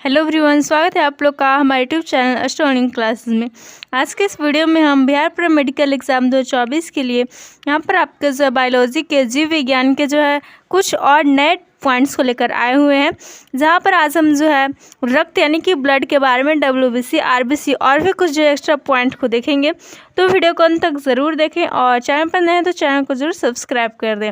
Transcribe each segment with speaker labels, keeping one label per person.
Speaker 1: Hello everyone, स्वागत है आप लोग का हमारे यूट्यूब चैनल एस्ट्रोनॉमी क्लासेस में। आज के इस वीडियो में हम बिहार प्री मेडिकल एग्जाम 2024 के लिए यहाँ पर आपके जो है बायोलॉजी के जीव विज्ञान के जो है कुछ और नए पॉइंट्स को लेकर आए हुए हैं, जहाँ पर आज हम जो है रक्त यानी कि ब्लड के बारे में WBC, RBC और भी कुछ जो एक्स्ट्रा पॉइंट को देखेंगे। तो वीडियो को अंत तक ज़रूर देखें और चैनल पर नए हैं तो चैनल को ज़रूर सब्सक्राइब कर दें।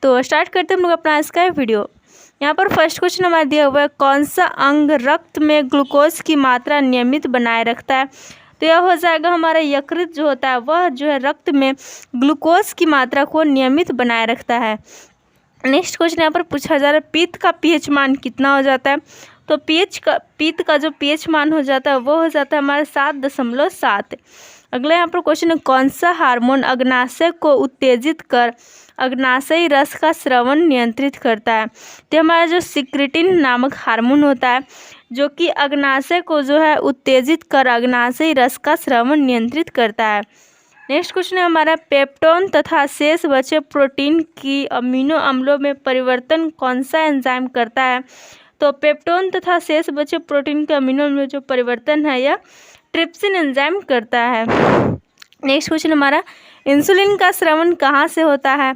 Speaker 1: तो स्टार्ट करते हैं हम लोग अपना आज का वीडियो। यहाँ पर फर्स्ट क्वेश्चन हमारा दिया हुआ है, कौन सा अंग रक्त में ग्लूकोज की मात्रा नियमित बनाए रखता है। तो यह हो जाएगा हमारा यकृत जो होता है वह जो है रक्त में ग्लूकोज की मात्रा को नियमित बनाए रखता है। नेक्स्ट क्वेश्चन यहाँ पर पूछा जा रहा है, पित्त का पीएच मान कितना हो जाता है। तो पित्त का जो पीएच मान हो जाता है वो हो जाता है हमारा 7.7। अगला यहाँ पर क्वेश्चन है, कौन सा हार्मोन अग्नाशय को उत्तेजित कर अग्नाशयी रस का स्रवण नियंत्रित करता है। तो हमारा जो सिक्रिटिन नामक हार्मोन होता है जो कि अग्नाशय को जो है उत्तेजित कर अग्नाशयी रस का स्रवण नियंत्रित करता है। नेक्स्ट क्वेश्चन है हमारा, पेप्टोन तथा शेष बचे प्रोटीन की अमीनो अम्लों में परिवर्तन कौन सा एंजाइम करता है। तो पेप्टोन तथा शेष बचे प्रोटीन के अमीनो अम्लों में जो परिवर्तन है यह ट्रिप्सिन एंजाइम करता है। नेक्स्ट क्वेश्चन हमारा, इंसुलिन का स्रवण कहाँ से होता है।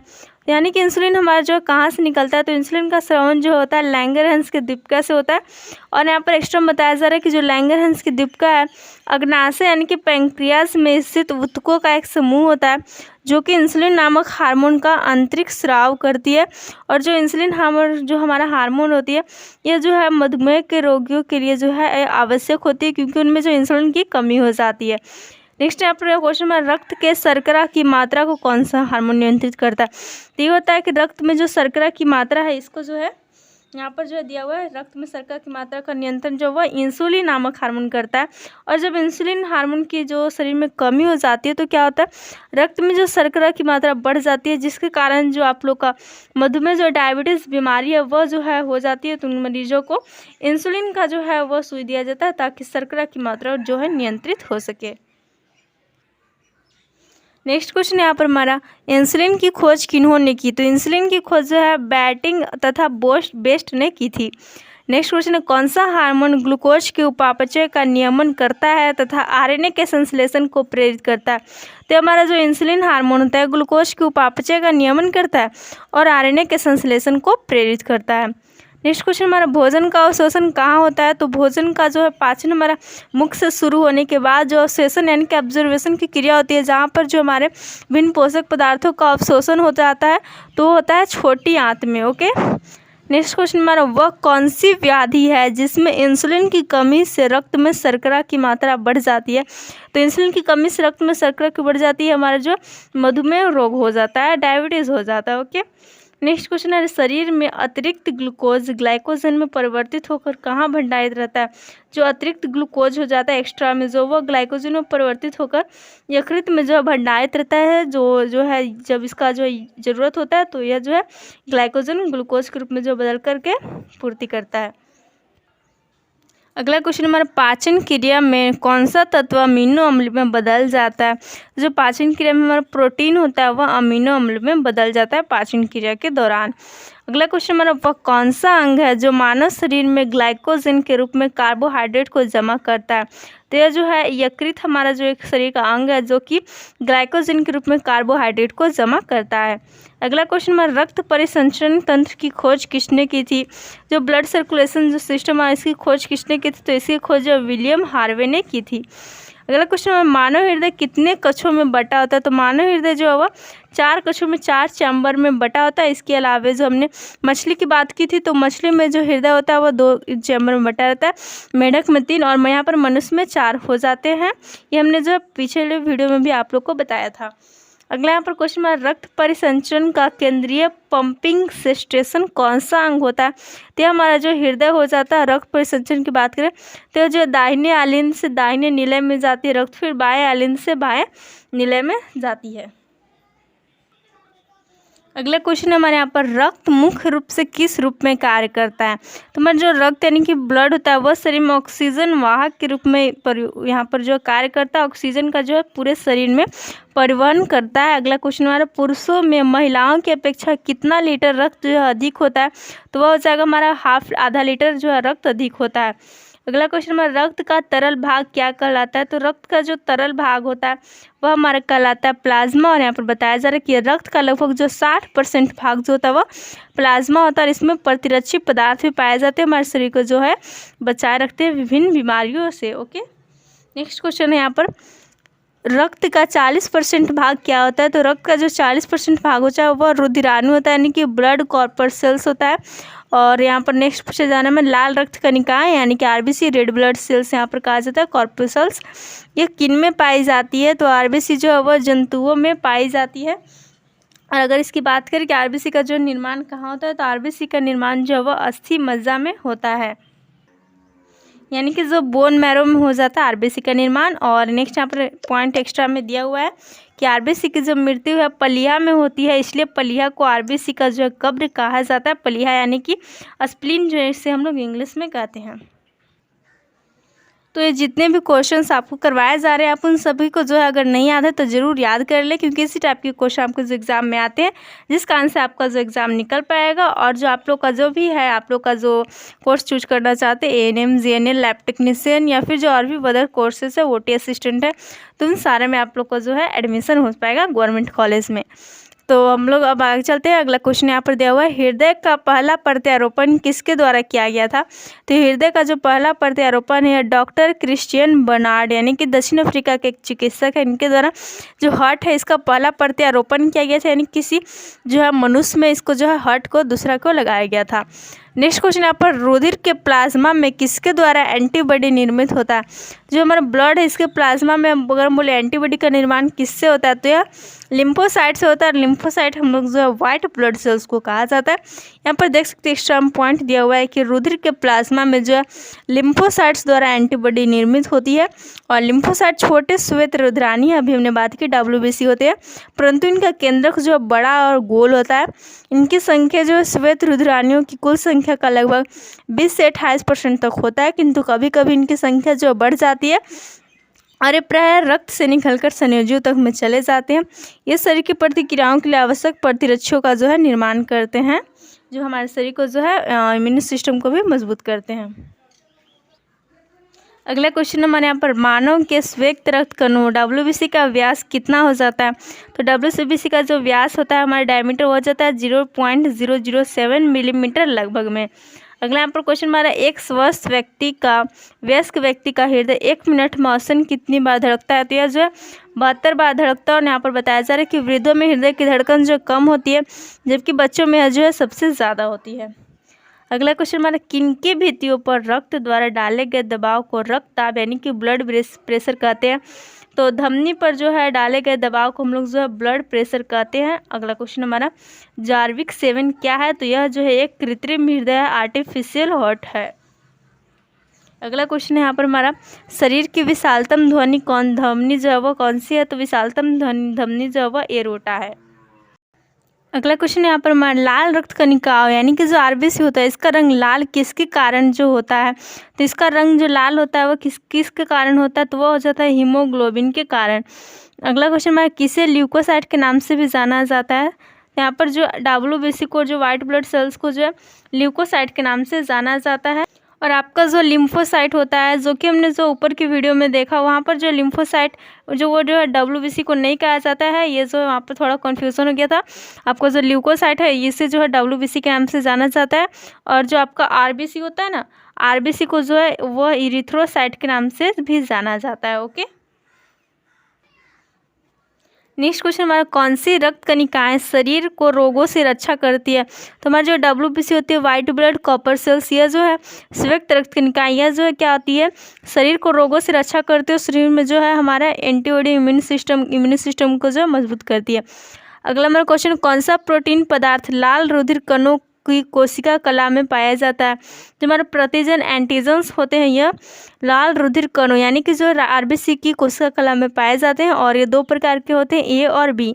Speaker 1: यानी कि इंसुलिन हमारा जो कहाँ से निकलता है। तो इंसुलिन का स्रवण जो होता है लैंगरहंस की दीपिका से होता है। और यहाँ पर एक्स्ट्रा बताया जा रहा है कि जो लैंगरहंस की दीपिका है अग्नाशय यानी कि पैंक्रियास में स्थित ऊतकों का एक समूह होता है जो कि इंसुलिन नामक हार्मोन का आंतरिक स्राव करती है। और जो इंसुलिन हार्मोन जो हमारा हार्मोन होती है यह जो है मधुमेह के रोगियों के लिए जो है आवश्यक होती है, क्योंकि उनमें जो इंसुलिन की कमी हो जाती है। नेक्स्ट यहाँ पर क्वेश्चन में, रक्त के शर्करा की मात्रा को कौन सा हार्मोन नियंत्रित करता है। तो ये होता है कि रक्त में जो शर्करा की मात्रा है इसको जो है यहाँ पर जो है दिया हुआ है, रक्त में शर्करा की मात्रा का नियंत्रण जो वह इंसुलिन नामक हार्मोन करता है। और जब इंसुलिन हार्मोन की जो शरीर में कमी हो जाती है तो क्या होता है, रक्त में जो शर्करा की मात्रा बढ़ जाती है, जिसके कारण जो आप लोग का मधुमेह जो डायबिटीज़ बीमारी है वह जो है हो जाती है। तो उन मरीजों को इंसुलिन का जो है वह सुई दिया जाता है ताकि शर्करा की मात्रा जो है नियंत्रित हो सके। नेक्स्ट क्वेश्चन यहाँ पर हमारा, इंसुलिन की खोज किन्होंने की। तो इंसुलिन की खोज जो है बैटिंग तथा बेस्ट ने की थी। नेक्स्ट क्वेश्चन है, कौन सा हार्मोन ग्लूकोज के उपापचय का नियमन करता है तथा आरएनए के संश्लेषण को प्रेरित करता है। तो हमारा जो इंसुलिन हार्मोन होता है ग्लूकोज के उपापचय का नियमन करता है और आरएनए के संश्लेषण को प्रेरित करता है। नेक्स्ट क्वेश्चन हमारा, भोजन का अवशोषण कहाँ होता है। तो भोजन का जो है पाचन हमारा मुख से शुरू होने के बाद जो अवशोषण यानी कि ऑब्जर्वेशन की क्रिया होती है, जहाँ पर जो हमारे भिन्न पोषक पदार्थों का अवशोषण हो जाता है तो वो होता है छोटी आंत में। ओके। नेक्स्ट क्वेश्चन हमारा, वह कौन सी व्याधि है जिसमें इंसुलिन की कमी से रक्त में शर्करा की मात्रा बढ़ जाती है। तो इंसुलिन की कमी से रक्त में शर्करा की बढ़ जाती है, हमारा जो मधुमेह रोग हो जाता है, डायबिटीज़ हो जाता है। ओके। नेक्स्ट क्वेश्चन है, शरीर में अतिरिक्त ग्लूकोज ग्लाइकोजन में परिवर्तित होकर कहाँ भंडारित रहता है। जो अतिरिक्त ग्लूकोज हो जाता है एक्स्ट्रा में जो वह ग्लाइकोजन में परिवर्तित होकर यकृत में जो है भंडारित रहता है, जो है जब इसका जो ज़रूरत होता है तो यह जो है ग्लाइकोजन ग्लूकोज के रूप में जो बदल करके पूर्ति करता है। अगला क्वेश्चन हमारा, पाचन क्रिया में कौन सा तत्व अमीनो अम्ल में बदल जाता है। जो पाचन क्रिया में हमारा प्रोटीन होता है वह अमीनो अम्ल में बदल जाता है पाचन क्रिया के दौरान। अगला क्वेश्चन हमारा, वह कौन सा अंग है जो मानव शरीर में ग्लाइकोजन के रूप में कार्बोहाइड्रेट को जमा करता है। तो यह जो है यकृत हमारा जो एक शरीर का अंग है जो कि ग्लाइकोजन के रूप में कार्बोहाइड्रेट को जमा करता है। अगला क्वेश्चन हमारा, रक्त परिसंचरण तंत्र की खोज किसने की थी। जो ब्लड सर्कुलेशन जो सिस्टम है इसकी खोज किसने की थी। तो इसकी खोज विलियम हार्वे ने की थी। अगला क्वेश्चन है, मानव हृदय कितने कक्षों में बटा होता है। तो मानव हृदय जो है वह 4 कक्षों में 4 चैम्बर में बटा होता है। इसके अलावा जो हमने मछली की बात की थी तो मछली में जो हृदय होता है वह 2 चैम्बर में बटा रहता है, मेढक में 3 और यहाँ पर मनुष्य में 4 हो जाते हैं। ये हमने जो पिछले वीडियो में भी आप लोग को बताया था। अगला यहाँ पर क्वेश्चन है, रक्त परिसंचरण का केंद्रीय पंपिंग स्टेशन कौन सा अंग होता है। तो हमारा जो हृदय हो जाता है, रक्त परिसंचरण की बात करें तो जो दाहिने आलिंद से दाहिने नीले में जाती है रक्त, फिर बाएं आलिंद से बाएं नीले में जाती है। अगला क्वेश्चन हमारे यहाँ पर, रक्त मुख्य रूप से किस रूप में कार्य करता है। तो हमारा जो रक्त यानी कि ब्लड होता है वह शरीर में ऑक्सीजन वाहक के रूप में यहाँ पर जो कार्य करता है। ऑक्सीजन का जो है पूरे शरीर में परिवहन करता है। अगला क्वेश्चन हमारा पुरुषों में महिलाओं की अपेक्षा कितना लीटर रक्त जो है अधिक होता है, तो वह हो जाएगा हमारा आधा लीटर जो है रक्त अधिक होता है। अगला क्वेश्चन हमारा रक्त का तरल भाग क्या कहलाता है, तो रक्त का जो तरल भाग होता है वह हमारा कहलाता है प्लाज्मा। और यहाँ पर बताया जा रहा है कि रक्त का लगभग जो 60% भाग जो होता है वह प्लाज्मा होता है और इसमें प्रतिरक्षी पदार्थ भी पाए जाते हैं, हमारे शरीर को जो है बचाए रखते हैं विभिन्न बीमारियों से। ओके, नेक्स्ट क्वेश्चन है यहाँ पर रक्त का 40% भाग क्या होता है, तो रक्त का जो 40% भाग होता है वह रुधिराणु होता है, यानी कि ब्लड कॉर्पस्कल्स होता है। और यहाँ पर नेक्स्ट पूछा जाना में लाल रक्त कणिकाएं यानी कि आरबीसी रेड ब्लड सेल्स यहाँ पर कहा जाता है कॉर्पस्कल्स, ये किन में पाई जाती है, तो आरबीसी जो है वह जंतुओं में पाई जाती है। और अगर इसकी बात करें कि आरबीसी का जो निर्माण कहाँ होता है, तो आरबीसी का निर्माण जो है वह अस्थि मज्जा में होता है, यानी कि जो बोन मैरो में हो जाता है आरबीसी का निर्माण। और नेक्स्ट यहाँ पर पॉइंट एक्स्ट्रा में दिया हुआ है कि आरबीसी की जो मृत्यु है पलिया में होती है, इसलिए पलिया को आरबीसी का जो है कब्र कहा जाता है। पलिया यानी कि स्प्लीन जो है इसे हम लोग इंग्लिश में कहते हैं। तो ये जितने भी क्वेश्चंस आपको करवाए जा रहे हैं आप उन सभी को जो है अगर नहीं याद है तो ज़रूर याद कर ले, क्योंकि इसी टाइप के क्वेश्चन आपको जो एग्ज़ाम में आते हैं जिस कारण से आपका जो एग्ज़ाम निकल पाएगा। और जो आप लोग का जो भी है आप लोग का जो कोर्स चूज करना चाहते हैं एएनएम जीएनएल लैब टेक्नीशियन या फिर जो और भी अदर कोर्सेज है ओटी असिस्टेंट है, तो उन सारे में आप लोग का जो है एडमिशन हो पाएगा गवर्नमेंट कॉलेज में। तो हम लोग अब आगे चलते हैं। अगला क्वेश्चन यहाँ पर दिया हुआ है हृदय का पहला प्रत्यारोपण किसके द्वारा किया गया था, तो हृदय का जो पहला प्रत्यारोपण है डॉक्टर क्रिश्चियन बर्नार्ड यानी कि दक्षिण अफ्रीका के एक चिकित्सक है, इनके द्वारा जो हार्ट है इसका पहला प्रत्यारोपण किया गया था, यानी किसी जो है मनुष्य में इसको जो है हार्ट को दूसरा को लगाया गया था। नेक्स्ट क्वेश्चन यहाँ पर रुधिर के प्लाज्मा में किसके द्वारा एंटीबॉडी निर्मित होता है, जो हमारा ब्लड है इसके प्लाज्मा में अगर हम बोले एंटीबॉडी का निर्माण किससे होता है, तो यह लिम्फोसाइट से होता है। लिम्फोसाइट हम लोग जो है वाइट ब्लड सेल्स को कहा जाता है। यहाँ पर देख सकते हैं एक्स्ट्रा पॉइंट दिया हुआ है कि रुधिर के प्लाज्मा में जो है लिम्फोसाइट्स द्वारा एंटीबॉडी निर्मित होती है। और लिम्फोसाइट छोटे श्वेत रुधिरानी है, अभी हमने बात की WBC होते हैं, परंतु इनका केंद्रक जो बड़ा और गोल होता है। इनकी संख्या जो है श्वेत रुधिरानियों की कुल संख्या का लगभग 20 से 28% तक होता है, किंतु कभी कभी इनकी संख्या जो बढ़ जाती है और ये प्राय रक्त से निकलकर संयोजियों तक में चले जाते हैं। ये शरीर की प्रतिक्रियाओं के लिए आवश्यक प्रतिरक्षों का जो है निर्माण करते हैं, जो हमारे शरीर को जो है इम्यून सिस्टम को भी मजबूत करते हैं। अगला क्वेश्चन हमारे यहाँ पर मानव के श्वेत रक्त कणों WBC का व्यास कितना हो जाता है, तो WBC का जो व्यास होता है हमारा डायमीटर हो जाता है 0.007 मिलीमीटर लगभग में। अगला यहाँ पर क्वेश्चन हमारा एक स्वस्थ व्यक्ति का वयस्क व्यक्ति का हृदय 1 मिनट में औसतन कितनी बार धड़कता है, तो यह जो है 72 बार धड़कता है। और यहाँ पर बताया जा रहा है कि वृद्धों में हृदय की धड़कन जो कम होती है जबकि बच्चों में जो है सबसे ज़्यादा होती है। अगला क्वेश्चन हमारा किनकी भित्तियों पर रक्त द्वारा डाले गए दबाव को रक्तदाब यानी कि ब्लड प्रेशर कहते हैं, तो धमनी पर जो है डाले गए दबाव को हम लोग जो है ब्लड प्रेशर कहते हैं। अगला क्वेश्चन हमारा जार्विक 7 क्या है, तो यह जो है एक कृत्रिम हृदय है, आर्टिफिशियल हार्ट है। अगला क्वेश्चन है यहाँ पर हमारा शरीर की विशालतम धमनी जो है वो कौन सी है, तो विशालतम धमनी जो है वो एरोटा है। अगला क्वेश्चन यहाँ पर हमारा लाल रक्त कणिकाओं यानी कि जो RBC होता है इसका रंग लाल किसके कारण जो होता है, तो इसका रंग जो लाल होता है वो किसके कारण होता है, तो वो हो जाता है हीमोग्लोबिन के कारण। अगला क्वेश्चन हमारा किसे ल्यूकोसाइट के नाम से भी जाना जाता है, यहाँ पर जो WBC को जो वाइट ब्लड सेल्स को जो है ल्यूकोसाइट के नाम से जाना जाता है। और आपका जो लिम्फोसाइट होता है जो कि हमने जो ऊपर की वीडियो में देखा वहाँ पर जो लिम्फोसाइट जो है WBC को नहीं कहा जाता है, ये जो वहाँ पर थोड़ा कन्फ्यूज़न हो गया था। आपका जो ल्यूकोसाइट है इसे जो है WBC के नाम से जाना जाता है। और जो आपका RBC होता है ना, RBC को जो है वह इरिथ्रोसाइट के नाम से भी जाना जाता है। ओके, नेक्स्ट क्वेश्चन हमारा कौन सी रक्त कणिकाएं शरीर को रोगों से रक्षा करती है, तो हमारा जो WBC होती है वाइट ब्लड कॉपर सेल्स, यह जो है श्वेत रक्त कणिकाएं यह जो है क्या होती है शरीर को रोगों से रक्षा करती है, शरीर में जो है हमारा एंटीबॉडी इम्यून सिस्टम को जो है मजबूत करती है। अगला हमारा क्वेश्चन कौन सा प्रोटीन पदार्थ लाल रुधिर कणों की कोशिका कला में पाया जाता है, जो हमारे प्रतिजन एंटीजन्स होते हैं यह लाल रुधिर कणों यानी कि जो RBC की कोशिका कला में पाए जाते हैं, और ये 2 प्रकार के होते हैं A और B।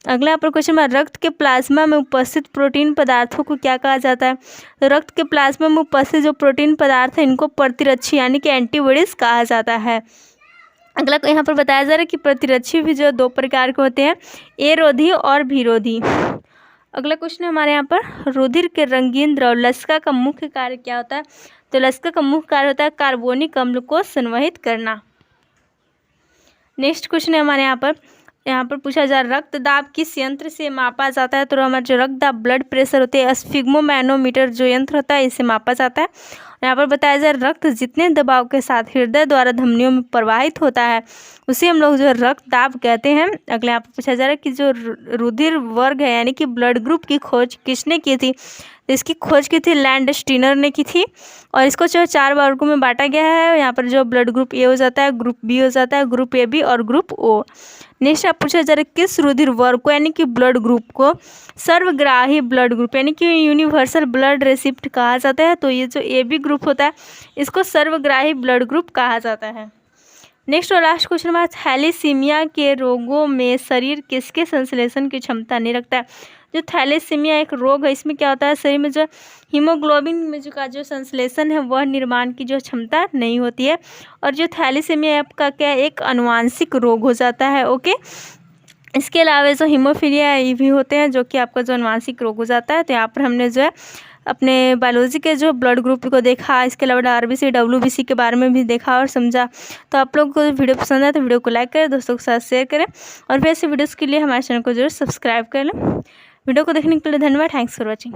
Speaker 1: अगला यहाँ पर क्वेश्चन है रक्त के प्लाज्मा में उपस्थित प्रोटीन पदार्थों को क्या कहा जाता है, तो रक्त के प्लाज्मा में उपस्थित जो प्रोटीन पदार्थ है इनको प्रतिरक्षी यानी कि एंटीबॉडीज कहा जाता है। अगला यहाँ पर बताया जा रहा है कि प्रतिरक्षी भी जो 2 प्रकार के होते हैं, ए रोधी और बी रोधी। अगला क्वेश्चन है हमारे यहाँ पर, रुधिर के रंगीन द्रव लसिका का मुख्य कार्य क्या होता है? तो लसिका का मुख्य कार्य होता है कार्बोनिक अम्ल को संवहित करना। नेक्स्ट क्वेश्चन है हमारे यहाँ पर पूछा जा रहा है, रक्त दाब किस यंत्र से मापा जाता है? तो हमारा जो रक्त दाब ब्लड प्रेशर होते हैं, स्फिग्मोमैनोमीटर जो यंत्र होता है इसे मापा जाता है। यहाँ पर बताया जा रहा है, रक्त जितने दबाव के साथ हृदय द्वारा धमनियों में प्रवाहित होता है उसे हम लोग जो रक्त दाब कहते हैं। अगले यहाँ पर पूछा जा रहा है कि जो रुधिर वर्ग है यानी कि ब्लड ग्रुप की खोज किसने की थी? तो इसकी खोज की थी लैंडस्टीनर ने की थी और इसको जो 4 वर्गों में बांटा गया है। यहाँ पर जो ब्लड ग्रुप ए हो जाता है, ग्रुप बी हो जाता है, ग्रुप ए बी और ग्रुप ओ। नेक्स्ट आप पूछा जा रहा है, किस रुधिर वर्ग को यानी कि ब्लड ग्रुप को सर्वग्राही ब्लड ग्रुप यानी कि यूनिवर्सल ब्लड रेसिप्ट कहा जाता है? तो ये जो ए बी ग्रुप होता है इसको सर्वग्राही ब्लड ग्रुप कहा जाता है। नेक्स्ट और लास्ट क्वेश्चन हमारा, थैलेसीमिया के रोगों में शरीर किसके संश्लेषण की क्षमता नहीं रखता है? जो थैलेसीमिया एक रोग है इसमें क्या होता है, शरीर में जो हीमोग्लोबिन में जो संश्लेषण है वह निर्माण की जो क्षमता नहीं होती है और जो थैलेसीमिया आपका क्या एक आनुवांशिक रोग हो जाता है। ओके, इसके अलावा जो हीमोफीलिया ये भी होते हैं जो कि आपका जो आनुवांशिक रोग हो जाता है। तो यहाँ पर हमने जो है अपने बायोलॉजी के जो ब्लड ग्रुप को देखा, इसके अलावा RBC WBC के बारे में भी देखा और समझा। तो आप लोगों को वीडियो पसंद है तो वीडियो को लाइक करें, दोस्तों के साथ शेयर करें और फिर ऐसे वीडियोज़ के लिए हमारे चैनल को जरूर सब्सक्राइब कर लें। वीडियो को देखने के लिए धन्यवाद। Thanks for watching.